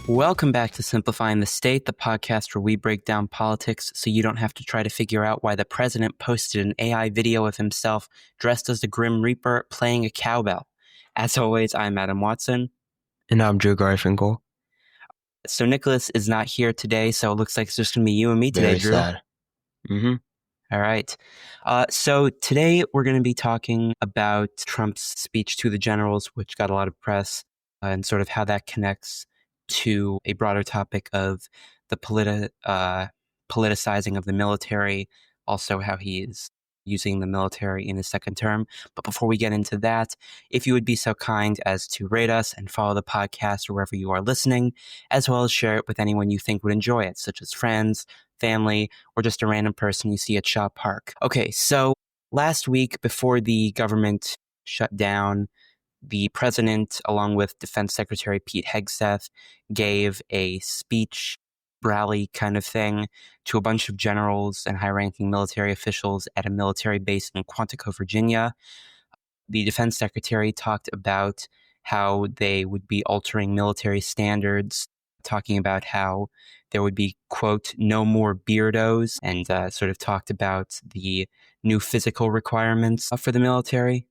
Welcome back to Simplifying the State, the podcast where we break down politics so you don't have to try to figure out why the president posted an AI video of himself dressed as the Grim Reaper playing a cowbell. As always, I'm Adam Watson. And I'm Drew Garfinkle. So Nicholas is not here today, so it looks like it's just going to be you and me today, Very Drew. sad. All right. So today we're going to be talking about Trump's speech to the generals, which got a lot of press, and sort of how that connects to a broader topic of the politicizing of the military, also how he is using the military in his second term. But before we get into that, if you would be so kind as to rate us and follow the podcast wherever you are listening, as well as share it with anyone you think would enjoy it, such as friends, family, or just a random person you see at Shaw Park. Okay, so last week, before the government shut down, the president, along with Defense Secretary Pete Hegseth, gave a speech rally kind of thing to a bunch of generals and high-ranking military officials at a military base in Quantico, Virginia. The Defense Secretary talked about how they would be altering military standards, talking about how there would be, quote, no more beardos, and sort of talked about the new physical requirements for the military.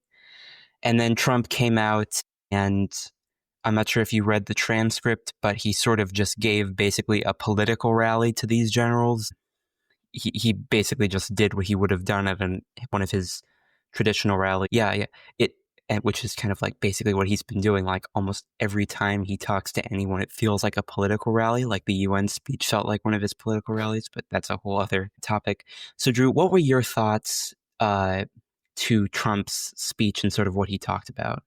And then Trump came out, and I'm not sure if you read the transcript, but he sort of just gave basically a political rally to these generals. He basically just did what he would have done at one of his traditional rallies. Yeah. Which is kind of like basically what he's been doing. Like almost every time he talks to anyone, it feels like a political rally. Like the UN speech felt like one of his political rallies, but that's a whole other topic. So Drew, what were your thoughts to Trump's speech and sort of what he talked about?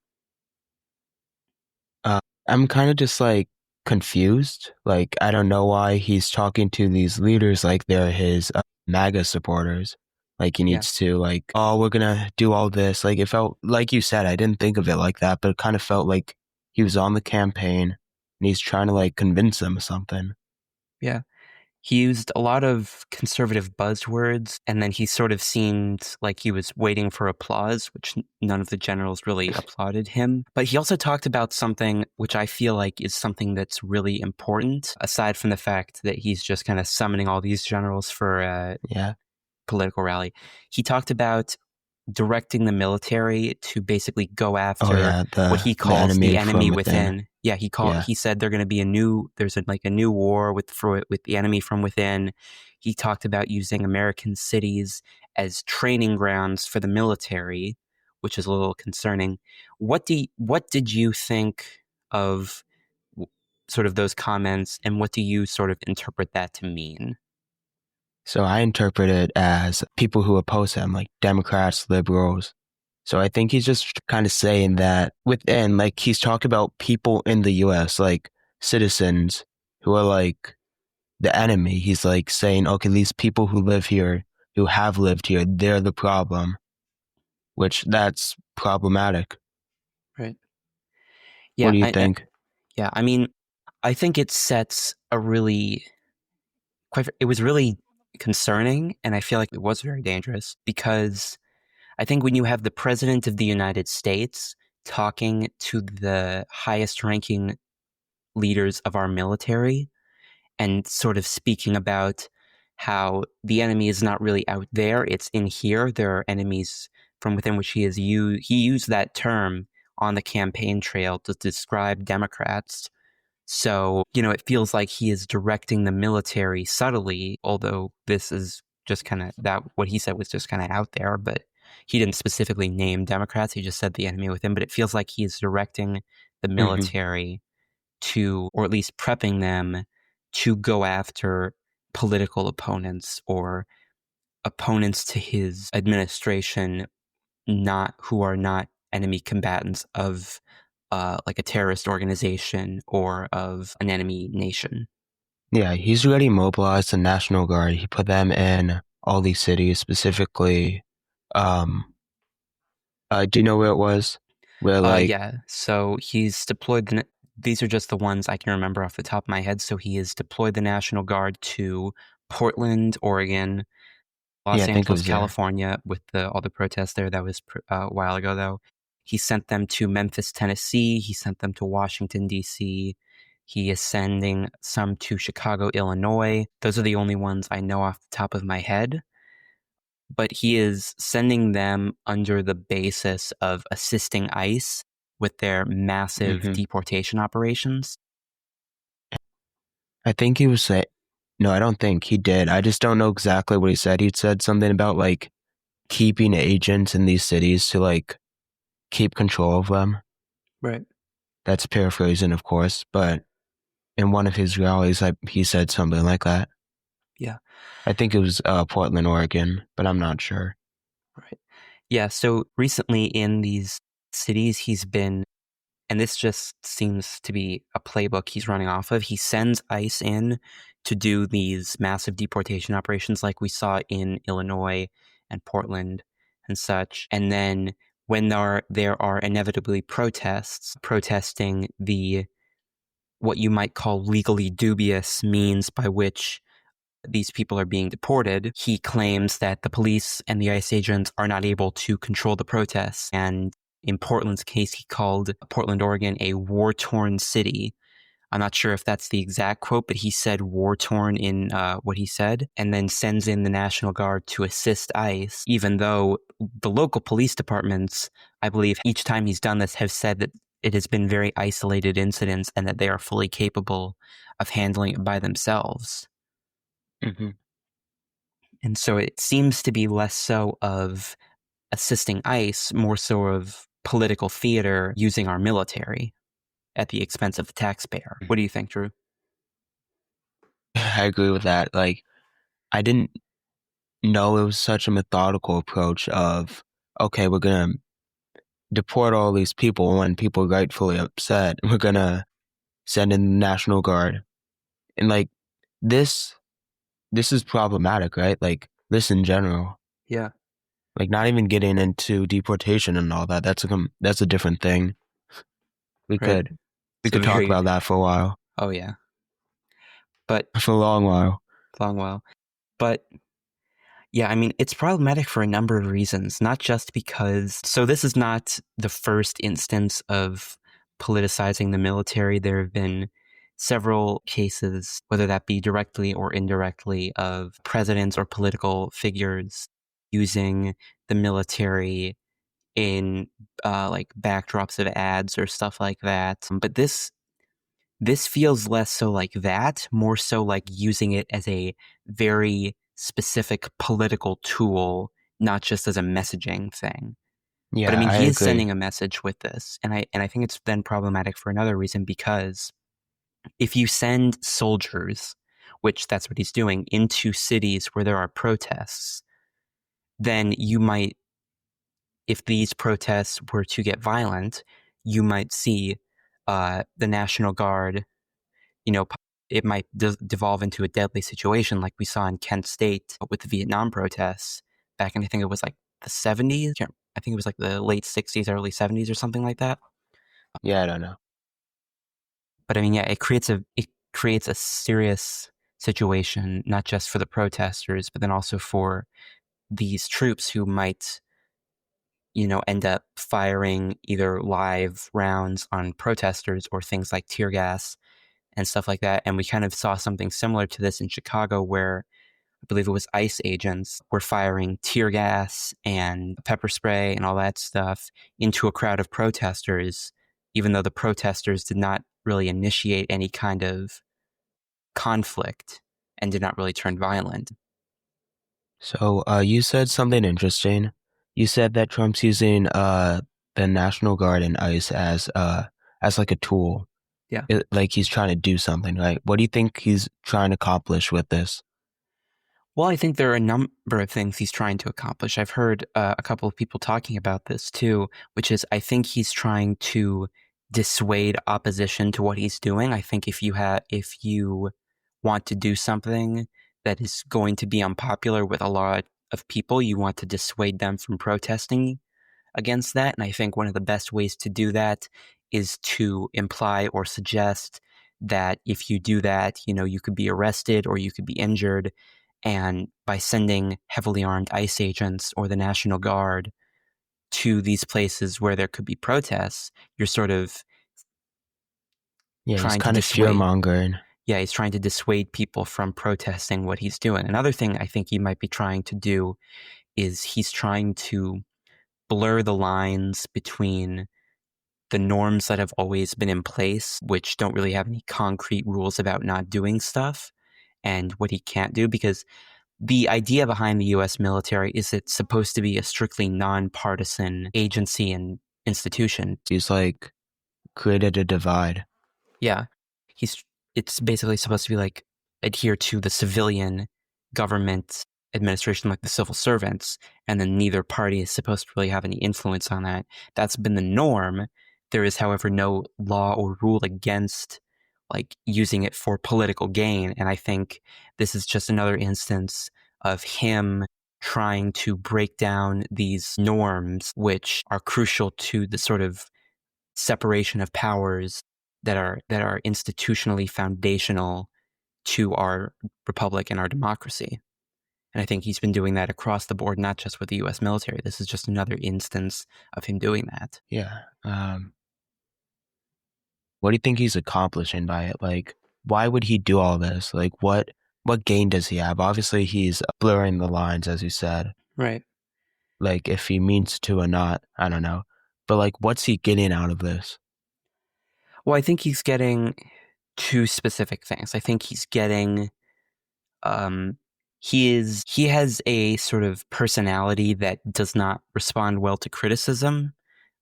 I'm kind of just like confused. Like, I don't know why he's talking to these leaders like they're his MAGA supporters. Like, he needs to like, oh, we're going to do all this. Like, it felt, like you said, I didn't think of it like that, but it kind of felt like he was on the campaign and he's trying to like convince them of something. Yeah. He used a lot of conservative buzzwords, and then he sort of seemed like he was waiting for applause, which none of the generals really applauded him. But he also talked about something which I feel like is something that's really important, aside from the fact that he's just kind of summoning all these generals for a political rally. He talked about directing the military to basically go after what he calls the enemy within. Yeah, he said they're going to be there's a new war with the enemy from within. He talked about using American cities as training grounds for the military, which is a little concerning. What did you think of sort of those comments, and what do you sort of interpret that to mean? So I interpret it as people who oppose him, like Democrats, liberals. So I think he's just kind of saying that within, like he's talking about people in the U.S., like citizens who are like the enemy. He's like saying, okay, these people who live here, who have lived here, they're the problem, which that's problematic. Right. Yeah. What do you think? I mean, I think it sets it was really concerning, and I feel like it was very dangerous, because I think when you have the president of the United States talking to the highest ranking leaders of our military and sort of speaking about how the enemy is not really out there, it's in here, there are enemies from within, which he used that term on the campaign trail to describe Democrats. So, it feels like he is directing the military subtly, although this is just kind of what he said was just kind of out there, but he didn't specifically name Democrats. He just said the enemy within, but it feels like he is directing the military to, or at least prepping them to go after political opponents or opponents to his administration, who are not enemy combatants of like a terrorist organization or of an enemy nation. Yeah, he's already mobilized the National Guard. He put them in all these cities, specifically. Do you know where it was? So he's deployed these are just the ones I can remember off the top of my head. So he has deployed the National Guard to Portland, Oregon, Los Angeles, California, with all the protests there. That was a while ago, though. He sent them to Memphis, Tennessee. He sent them to Washington, D.C. He is sending some to Chicago, Illinois. Those are the only ones I know off the top of my head. But he is sending them under the basis of assisting ICE with their massive deportation operations. I think he was saying, no, I don't think he did. I just don't know exactly what he said. He said something about like keeping agents in these cities to like keep control of them. Right. That's paraphrasing, of course, but in one of his rallies, he said something like that. Yeah. I think it was Portland, Oregon, but I'm not sure. Right. Yeah. So recently in these cities, he's been, and this just seems to be a playbook he's running off of. He sends ICE in to do these massive deportation operations like we saw in Illinois and Portland and such. And then when there are inevitably protests protesting the what you might call legally dubious means by which these people are being deported, he claims that the police and the ICE agents are not able to control the protests. And in Portland's case, he called Portland, Oregon a war-torn city. I'm not sure if that's the exact quote, but he said war-torn in what he said, and then sends in the National Guard to assist ICE, even though the local police departments, I believe, each time he's done this, have said that it has been very isolated incidents and that they are fully capable of handling it by themselves. Mm-hmm. And so it seems to be less so of assisting ICE, more so of political theater using our military at the expense of the taxpayer. What do you think, Drew? I agree with that. Like, I didn't know it was such a methodical approach of, okay, we're going to deport all these people when people are rightfully upset. We're going to send in the National Guard. And like, this is problematic, right? Like, this in general. Yeah. Like, not even getting into deportation and all that. That's a different thing. We Right. could It's a talk very, about that for a while. oh yeah, but For a long while. long while. But yeah, I mean, it's problematic for a number of reasons, not just because, so this is not the first instance of politicizing the military. There have been several cases, whether that be directly or indirectly, of presidents or political figures using the military in like backdrops of ads or stuff like that. But this feels less so like that, more so like using it as a very specific political tool, not just as a messaging thing. But I Yeah, mean, I he is agree. sending a message with this, and I think it's then problematic for another reason, because if you send soldiers, which that's what he's doing, into cities where there are protests, then you might, if these protests were to get violent, you might see the National Guard, you know, it might devolve into a deadly situation like we saw in Kent State with the Vietnam protests back in, I think it was like the 70s. I think it was like the late 60s, early 70s or something like that. Yeah, I don't know. But I mean, yeah, it creates a serious situation, not just for the protesters, but then also for these troops who might, end up firing either live rounds on protesters or things like tear gas and stuff like that. And we kind of saw something similar to this in Chicago, where I believe it was ICE agents were firing tear gas and pepper spray and all that stuff into a crowd of protesters, even though the protesters did not really initiate any kind of conflict and did not really turn violent. So, you said something interesting. You said that Trump's using the National Guard and ICE as like a tool. Yeah. Like he's trying to do something, right? What do you think he's trying to accomplish with this? Well, I think there are a number of things he's trying to accomplish. I've heard a couple of people talking about this too, which is I think he's trying to dissuade opposition to what he's doing. I think if you want to do something that is going to be unpopular with a lot of people, you want to dissuade them from protesting against that. And I think one of the best ways to do that is to imply or suggest that if you do that, you could be arrested or you could be injured. And by sending heavily armed ICE agents or the National Guard to these places where there could be protests, you're sort of Yeah, he's trying to kind of fear dissuade. mongering. Yeah, he's trying to dissuade people from protesting what he's doing. Another thing I think he might be trying to do is he's trying to blur the lines between the norms that have always been in place, which don't really have any concrete rules about not doing stuff, and what he can't do, because the idea behind the US military is it's supposed to be a strictly nonpartisan agency and institution. He's like created a divide. Yeah. It's basically supposed to be like adhere to the civilian government administration, like the civil servants, and then neither party is supposed to really have any influence on that. That's been the norm. There is, however, no law or rule against like using it for political gain. And I think this is just another instance of him trying to break down these norms, which are crucial to the sort of separation of powers that are institutionally foundational to our republic and our democracy. And I think he's been doing that across the board, not just with the U.S. military. This is just another instance of him doing that. Yeah. What do you think he's accomplishing by it? Like, why would he do all this? Like, what gain does he have? Obviously, he's blurring the lines, as you said. Right. Like, if he means to or not, I don't know. But like, what's he getting out of this? Well, I think he's getting two specific things. I think he's getting he has a sort of personality that does not respond well to criticism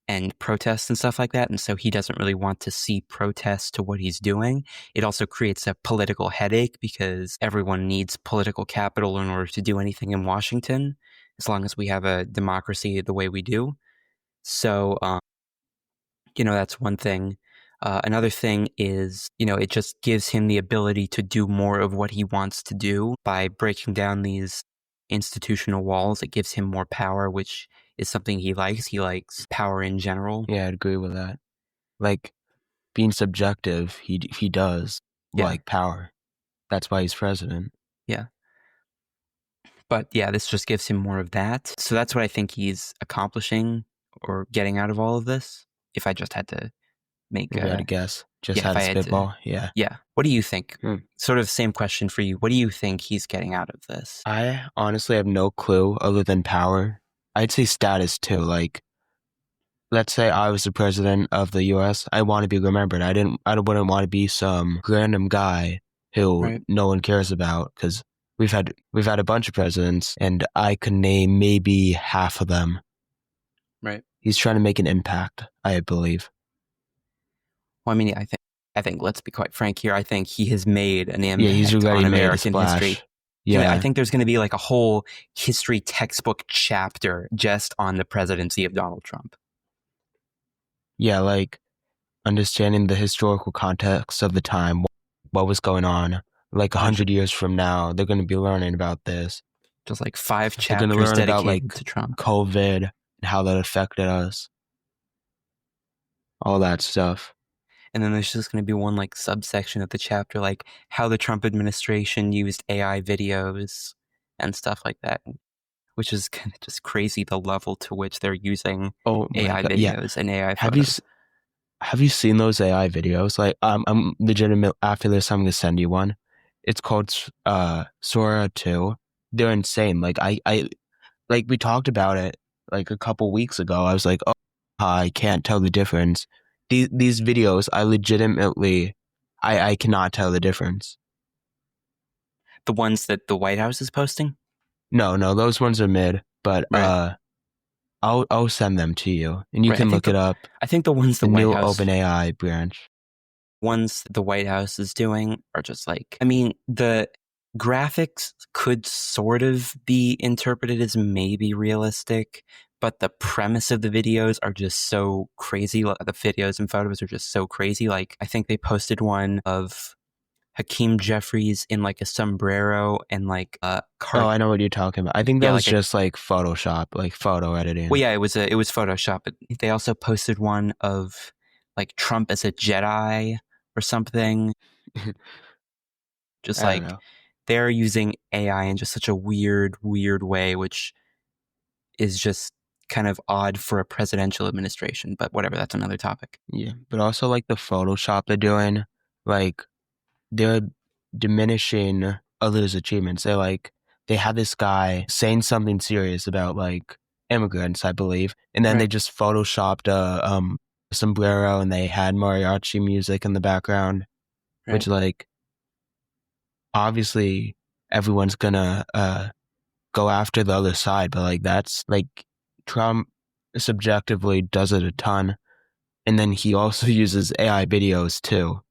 and protests and stuff like that. And so he doesn't really want to see protests to what he's doing. It also creates a political headache because everyone needs political capital in order to do anything in Washington, as long as we have a democracy the way we do. So, that's one thing. Another thing is, it just gives him the ability to do more of what he wants to do by breaking down these institutional walls. It gives him more power, which is something he likes. He likes power in general. Yeah, I'd agree with that. Like, being subjective, he does like power. That's why he's president. Yeah. But yeah, this just gives him more of that. So that's what I think he's accomplishing or getting out of all of this. If I just had to make If I had to guess, just yeah, had if a I had to, spitball. Yeah. yeah. What do you think? Sort of same question for you. What do you think he's getting out of this? I honestly have no clue other than power. I'd say status too. Like, let's say I was the president of the U.S. I want to be remembered. I wouldn't want to be some random guy who no one cares about, because we've had a bunch of presidents and I could name maybe half of them. Right. He's trying to make an impact, I believe. Well, I mean, I think let's be quite frank here. I think he has made an impact he's already on made a American splash. history. Yeah. I think there's going to be like a whole history textbook chapter just on the presidency of Donald Trump. Yeah, like understanding the historical context of the time, what was going on. Like 100 years from now, they're going to be learning about this. Just like 5 chapters they're going to learn dedicated about like to Trump, COVID, and how that affected us, all that stuff. And then there's just going to be one like subsection of the chapter, like how the Trump administration used AI videos and stuff like that, which is kind of just crazy, the level to which they're using AI videos and AI photos. Have you seen those AI videos? Like, I'm legitimate. After this, I'm gonna send you one. It's called Sora 2. They're insane. Like, I like, we talked about it like a couple weeks ago. I was like, oh, I can't tell the difference. These videos, I legitimately, I cannot tell the difference. The ones that the White House is posting? No, those ones are mid. But I'll send them to you, and you can look it up. I think the ones the new White House OpenAI branch. Ones the White House is doing are just like, I mean, the graphics could sort of be interpreted as maybe realistic, but the premise of the videos are just so crazy. The videos and photos are just so crazy. Like, I think they posted one of Hakeem Jeffries in like a sombrero and like a cart. Oh, I know what you're talking about. I think that was just like Photoshop, like photo editing. Well, yeah, it was Photoshop. But they also posted one of like Trump as a Jedi or something. Just like they're using AI in just such a weird way, which is just kind of odd for a presidential administration. But whatever, that's another topic. Yeah, but also like the Photoshop they're doing, like they're diminishing others' achievements. They had this guy saying something serious about like immigrants, I believe, and then they just photoshopped a sombrero and they had mariachi music in the background, which like obviously everyone's gonna go after the other side, but like that's like Trump subjectively does it a ton, and then he also uses AI videos too,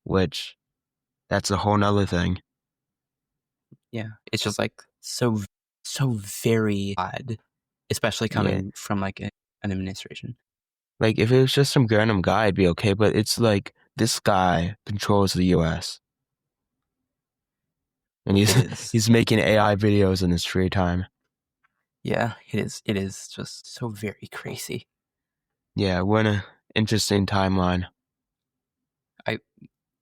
which that's a whole nother thing. Yeah, it's just like so very odd, especially coming from like an administration. Like if it was just some random guy, I'd be okay, but it's like this guy controls the US. And It is. he's making AI videos in his free time. Yeah, it is. It is just so very crazy. Yeah, we're in an interesting timeline.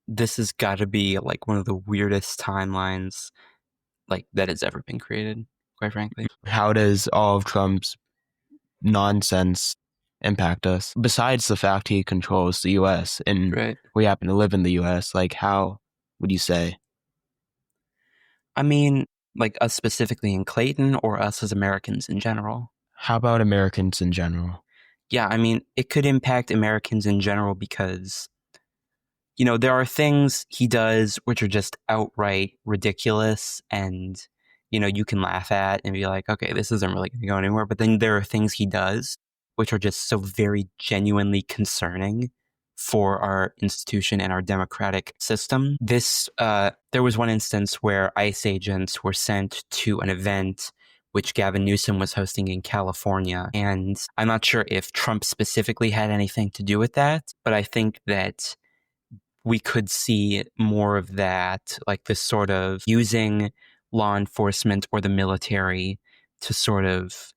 This has got to be like one of the weirdest timelines like that has ever been created, quite frankly. How does all of Trump's nonsense impact us? Besides the fact he controls the US and we happen to live in the US, like how would you say? I mean, like us specifically in Clayton or us as Americans in general? How about Americans in general? Yeah, I mean, it could impact Americans in general because, you know, there are things he does which are just outright ridiculous and, you know, you can laugh at and be like, okay, this isn't really going to go anywhere. But then there are things he does which are just so very genuinely concerning for our institution and our democratic system. There was one instance where ICE agents were sent to an event which Gavin Newsom was hosting in California. And I'm not sure if Trump specifically had anything to do with that, but I think that we could see more of that, like this sort of using law enforcement or the military to sort of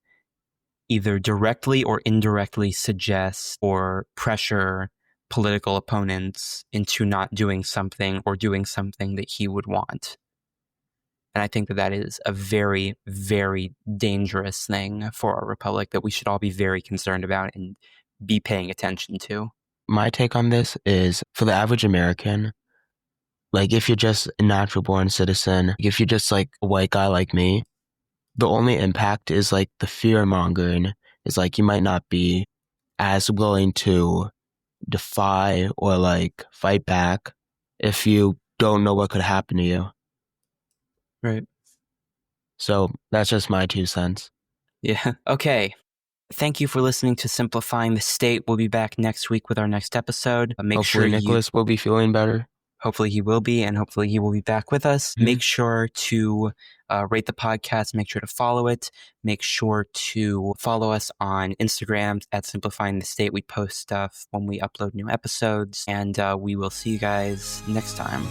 either directly or indirectly suggest or pressure political opponents into not doing something or doing something that he would want. And I think that that is a very, very dangerous thing for our republic that we should all be very concerned about and be paying attention to. My take on this is for the average American, like if you're just a natural born citizen, if you're just like a white guy like me, the only impact is like the fear mongering is like you might not be as willing to defy or like fight back if you don't know what could happen to you. Right. So that's just my 2 cents. Yeah. Okay. Thank you for listening to Simplifying the State. We'll be back next week with our next episode. Hopefully Nicholas will be feeling better. Hopefully he will be, and hopefully he will be back with us. Make sure to rate the podcast. Make sure to follow it. Make sure to follow us on Instagram at Simplifying the State. We post stuff when we upload new episodes, and we will see you guys next time.